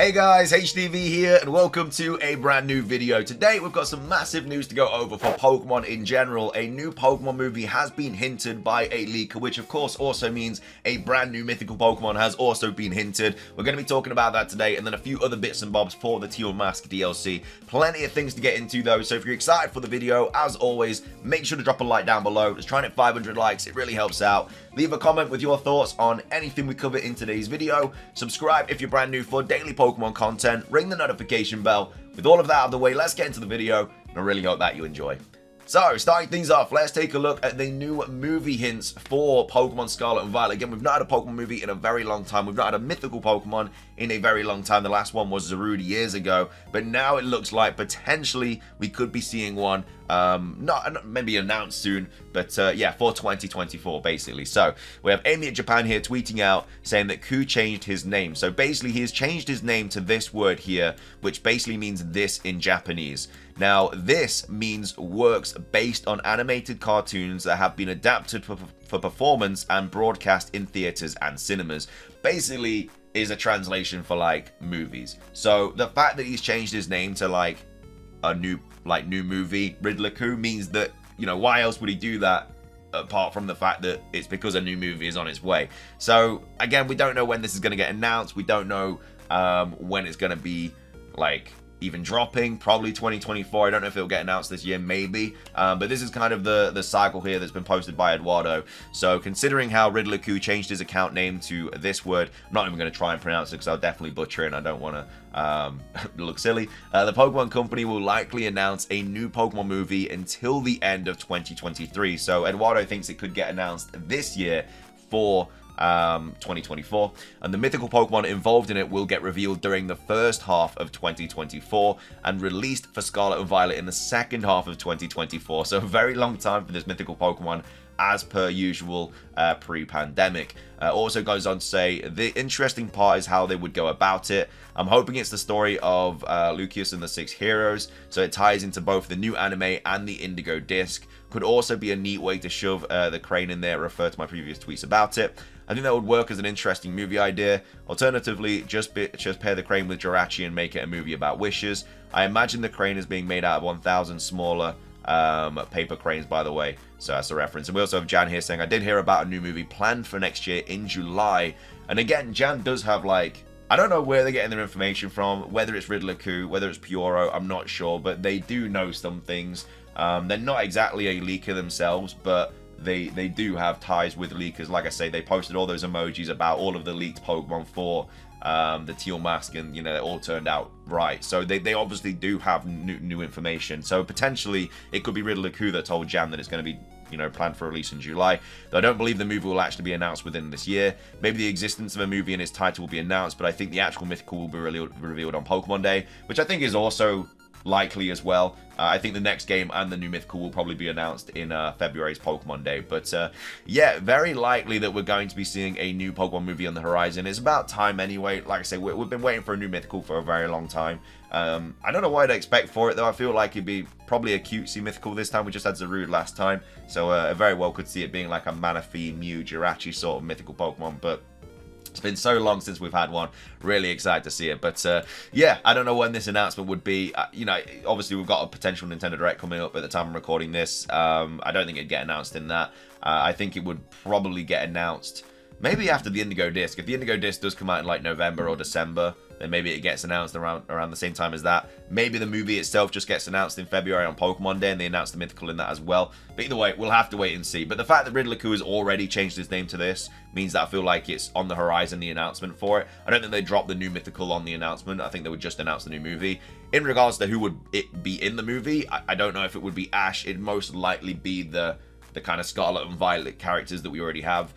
Hey guys, HDvee here and welcome to a brand new video. Today we've got some massive news to go over for Pokemon in general. A new Pokemon movie has been hinted by a leaker, which of course also means a brand new Mythical Pokemon has also been hinted. We're going to be talking about that today and then a few other bits and bobs for the Teal Mask DLC. Plenty of things to get into though, so if you're excited for the video, as always, make sure to drop a like down below. Let's try and hit 500 likes, it really helps out. Leave a comment with your thoughts on anything we cover in today's video. Subscribe if you're brand new for daily Pokemon content. Ring the notification bell. With all of that out of the way, let's get into the video, and I really hope that you enjoy. So, starting things off, let's take a look at the new movie hints for Pokemon Scarlet and Violet. Again, we've not had a Pokemon movie in a very long time. We've not had a mythical Pokemon in a very long time. The last one was Zarude years ago. But now it looks like potentially we could be seeing one, not maybe announced soon, but yeah, for 2024, basically. So, we have Amy at Japan here tweeting out saying that Ku changed his name. So, basically, he has changed his name to this word here, which basically means this in Japanese. Now, this means works based on animated cartoons that have been adapted for performance and broadcast in theaters and cinemas. Basically, is a translation for, like, movies. So, the fact that he's changed his name to, like, a new movie, Riddler Ku, means that, you know, why else would he do that? Apart from the fact that it's because a new movie is on its way. So, again, we don't know when this is going to get announced. We don't know when it's going to be, like, even dropping. Probably 2024. I don't know if it'll get announced this year, maybe. But this is kind of the cycle here that's been posted by Eduardo. So, considering how Riddler Ku changed his account name to this word, I'm not even going to try and pronounce it because I'll definitely butcher it and I don't want to look silly. The Pokemon Company will likely announce a new Pokemon movie until the end of 2023. So Eduardo thinks it could get announced this year for 2024, and the mythical Pokemon involved in it will get revealed during the first half of 2024 and released for Scarlet and Violet in the second half of 2024. So a very long time for this mythical Pokemon, as per usual, pre-pandemic. Also goes on to say, the interesting part is how they would go about it. I'm hoping it's the story of Lucius and the Six Heroes, so it ties into both the new anime and the Indigo Disc. Could also be a neat way to shove the crane in there, refer to my previous tweets about it. I think that would work as an interesting movie idea. Alternatively, just pair the crane with Jirachi and make it a movie about wishes. I imagine the crane is being made out of 1,000 smaller paper cranes, by the way, so that's a reference. And we also have Jan here saying, I did hear about a new movie planned for next year in July. And again, Jan does have, like, I don't know where they're getting their information from, whether it's Riddler Ku, whether it's Pyoro, I'm not sure, but they do know some things. They're not exactly a leaker themselves, but they do have ties with leakers. Like I say, they posted all those emojis about all of the leaked Pokemon for the Teal Mask, and, you know, it all turned out right. So they obviously do have new information. So potentially it could be Riddler Ku that told Jan that it's going to be, you know, planned for release in July. Though I don't believe the movie will actually be announced within this year. Maybe the existence of a movie and its title will be announced, but I think the actual mythical will be revealed on Pokemon Day, which I think is also likely as well. I think the next game and the new mythical will probably be announced in February's Pokemon Day. But yeah, very likely that we're going to be seeing a new Pokemon movie on the horizon. It's about time anyway. Like I say, we've been waiting for a new mythical for a very long time. I don't know what I'd expect for it though. I feel like it'd be probably a cutesy mythical this time. We just had Zarude last time, so I very well could see it being like a Manaphy, Mew, Jirachi sort of mythical Pokemon. But it's been so long since we've had one. Really excited to see it. But yeah, I don't know when this announcement would be. You know, obviously we've got a potential Nintendo Direct coming up at the time I'm recording this. I don't think it'd get announced in that. I think it would probably get announced maybe after the Indigo Disc. If the Indigo Disc does come out in like November or December, then maybe it gets announced around the same time as that. Maybe the movie itself just gets announced in February on Pokemon Day, and they announce the mythical in that as well. But either way, we'll have to wait and see. But the fact that Riddler Ku has already changed his name to this means that I feel like it's on the horizon, the announcement for it. I don't think they dropped the new mythical on the announcement. I think they would just announce the new movie. In regards to who would it be in the movie, I don't know if it would be Ash. It'd most likely be the kind of Scarlet and Violet characters that we already have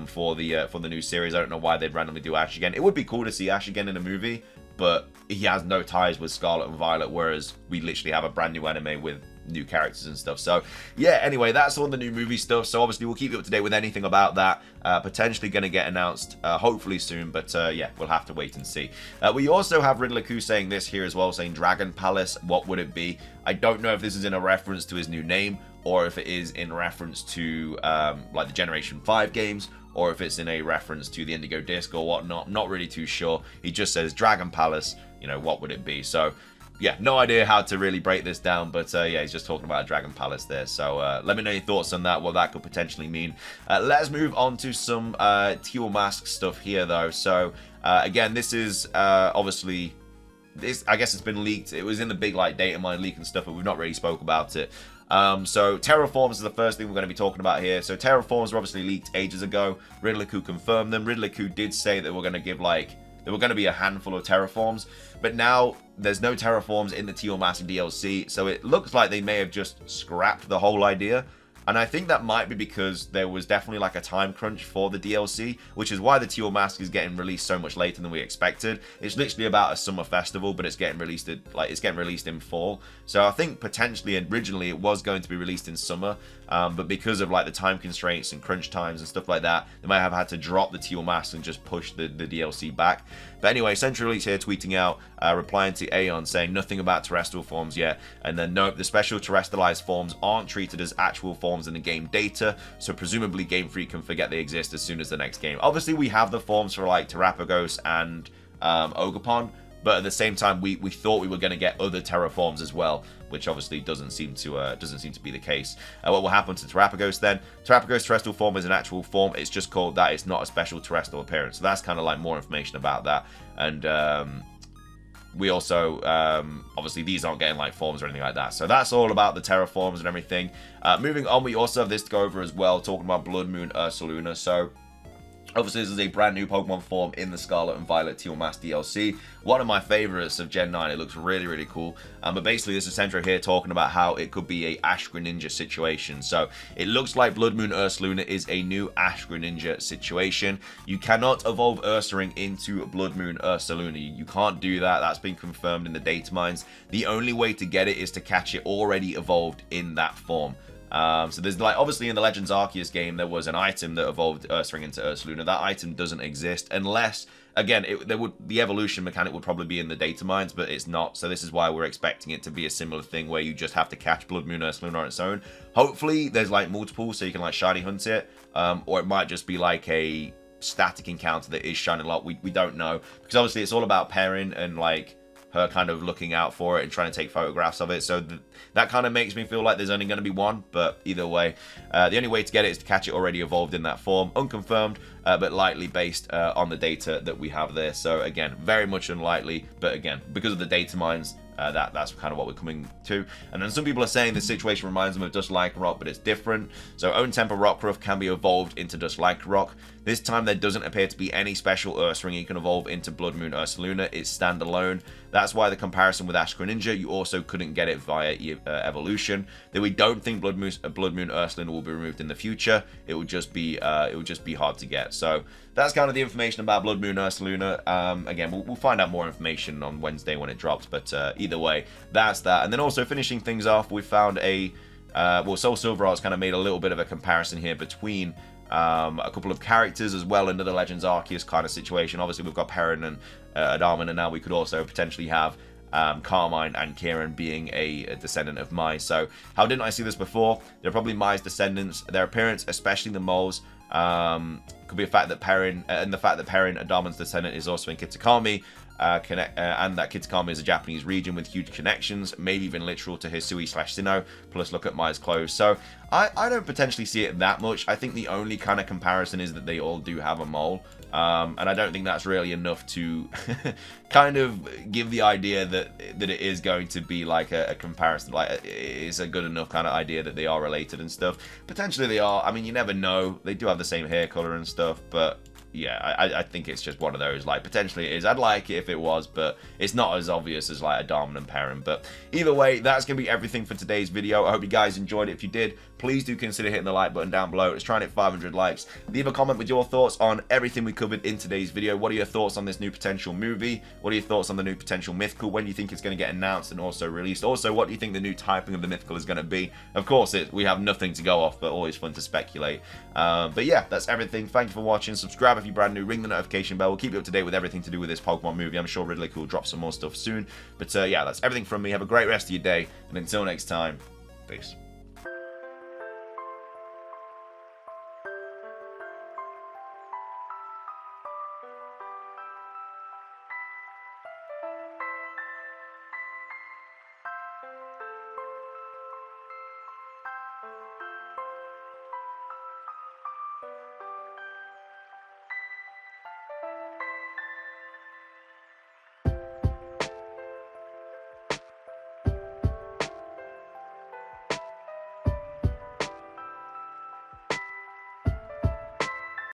for the new series. I don't know why they'd randomly do Ash again. It would be cool to see Ash again in a movie, but he has no ties with Scarlet and Violet, whereas we literally have a brand new anime with new characters and stuff. So yeah, anyway, that's all the new movie stuff. So obviously we'll keep you up to date with anything about that. Potentially going to get announced hopefully soon, but yeah, we'll have to wait and see. We also have Riddler Ku saying this here as well, saying Dragon Palace, what would it be? I don't know if this is in a reference to his new name or if it is in reference to like the Generation 5 games, or if it's in a reference to the Indigo Disc or whatnot. Not really too sure. He just says Dragon Palace, you know, what would it be? So yeah, no idea how to really break this down, but yeah, he's just talking about a Dragon Palace there. So let me know your thoughts on that, what that could potentially mean. Let's move on to some Teal Mask stuff here, though. So again, this is obviously, I guess it's been leaked. It was in the big like data mine leak and stuff, but we've not really spoke about it. So Terraforms is the first thing we're going to be talking about here. So Terraforms were obviously leaked ages ago. Riddler-Koo confirmed them. Riddler-Koo did say that we're going to give like, there were going to be a handful of Terraforms, but now there's no Terraforms in the Teal Mask DLC, so it looks like they may have just scrapped the whole idea. And I think that might be because there was definitely like a time crunch for the DLC, which is why the Teal Mask is getting released so much later than we expected. It's literally about a summer festival, but it's getting released in fall. So I think potentially originally it was going to be released in summer, but because of like the time constraints and crunch times and stuff like that, they might have had to drop the Teal Mask and just push the DLC back. But anyway, Central Elite's here tweeting out, replying to Aeon saying nothing about terrestrial forms yet, and then nope, the special terrestrialized forms aren't treated as actual forms in the game data, so presumably Game Freak can forget they exist as soon as the next game. Obviously, we have the forms for like Terrapagos and Ogerpon, but at the same time, we thought we were going to get other Terraforms as well, which obviously doesn't seem to be the case. What will happen to Terrapagos then? Terrapagos terrestrial form is an actual form. It's just called that. It's not a special terrestrial appearance. So that's kind of like more information about that. And we also, obviously, these aren't getting like forms or anything like that. So that's all about the Terraforms and everything. Moving on, we also have this to go over as well, talking about Bloodmoon Ursaluna. So obviously, this is a brand new Pokemon form in the Scarlet and Violet Teal Mask DLC. One of my favorites of Gen 9. It looks really, really cool. But basically, this is Centro here talking about how it could be a Ash Greninja situation. So it looks like Bloodmoon Ursaluna is a new Ash Greninja situation. You cannot evolve Ursaring into Bloodmoon Ursaluna. You can't do that. That's been confirmed in the data mines. The only way to get it is to catch it already evolved in that form. So there's like, obviously in the Legends Arceus game, there was an item that evolved Ursaring into Ursaluna. That item doesn't exist unless, again, the evolution mechanic would probably be in the data mines, but it's not. So this is why we're expecting it to be a similar thing where you just have to catch Bloodmoon Ursaluna on its own. Hopefully there's like multiple so you can like shiny hunt it, or it might just be like a static encounter that is shining a lot. We don't know, because obviously it's all about pairing and like her kind of looking out for it and trying to take photographs of it. So that kind of makes me feel like there's only going to be one, but either way, the only way to get it is to catch it already evolved in that form. Unconfirmed, but likely based on the data that we have there. So again, very much unlikely, but again, because of the data mines, that's kind of what we're coming to. And then some people are saying this situation reminds them of Dust Lycanroc, but it's different. So Own Temper Rockruff can be evolved into Dust Lycanroc. This time there doesn't appear to be any special Ursaring you can evolve into Bloodmoon Ursaluna. It's standalone. That's why the comparison with Ash Greninja, you also couldn't get it via evolution. That we don't think Bloodmoon Ursaluna will be removed in the future. It would just be hard to get. So that's kind of the information about Bloodmoon Ursaluna. Again, we'll find out more information on Wednesday when it drops, but either way, that's that. And then also finishing things off, we found Soul Silver Art's kind of made a little bit of a comparison here between a couple of characters as well, another Legends Arceus kind of situation. Obviously, we've got Perrin and Adaman, and now we could also potentially have Carmine and Kieran being a descendant of Mai. So how didn't I see this before? They're probably Mai's descendants. Their appearance, especially the moles, could be a fact that Perrin, and the fact that Perrin, Adaman's descendant, is also in Kitakami. And that Kitakami is a Japanese region with huge connections, maybe even literal to Hisui/Sinnoh, plus look at Mai's clothes. So I don't potentially see it that much. I think the only kind of comparison is that they all do have a mole, and I don't think that's really enough to kind of give the idea that it is going to be like a comparison. Like, it's a good enough kind of idea that they are related and stuff. Potentially they are. I mean, you never know. They do have the same hair color and stuff, but yeah, I think it's just one of those, like, potentially it is. I'd like it if it was, but it's not as obvious as, like, Adaman and Perrin. But either way, that's going to be everything for today's video. I hope you guys enjoyed it. If you did, please do consider hitting the like button down below. Let's try and hit 500 likes. Leave a comment with your thoughts on everything we covered in today's video. What are your thoughts on this new potential movie? What are your thoughts on the new potential Mythical? When do you think it's going to get announced and also released? Also, what do you think the new typing of the Mythical is going to be? Of course, we have nothing to go off, but always fun to speculate. But yeah, that's everything. Thank you for watching. Subscribe if you're brand new. Ring the notification bell. We'll keep you up to date with everything to do with this Pokemon movie. I'm sure Riddler-Koo will drop some more stuff soon. But yeah, that's everything from me. Have a great rest of your day. And until next time, peace.